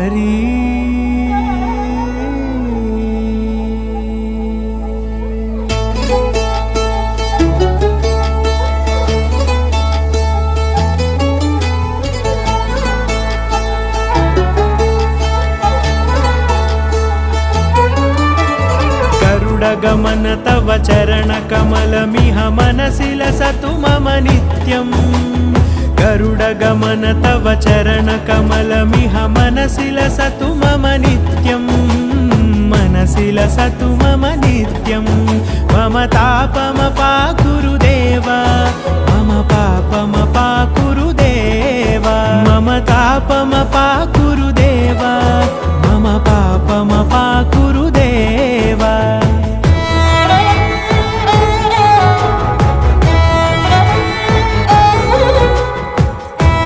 हरी गमन तव चरण कमलमिह मनसि लसतु मम नित्यं गरुडगमन तव चरण कमलमिह मनसि लसतु मम नित्यं मनसि लसतु मम नित्यं मम तापमपाकुरु देवा मम पापमपाकुरु देवा मम तापम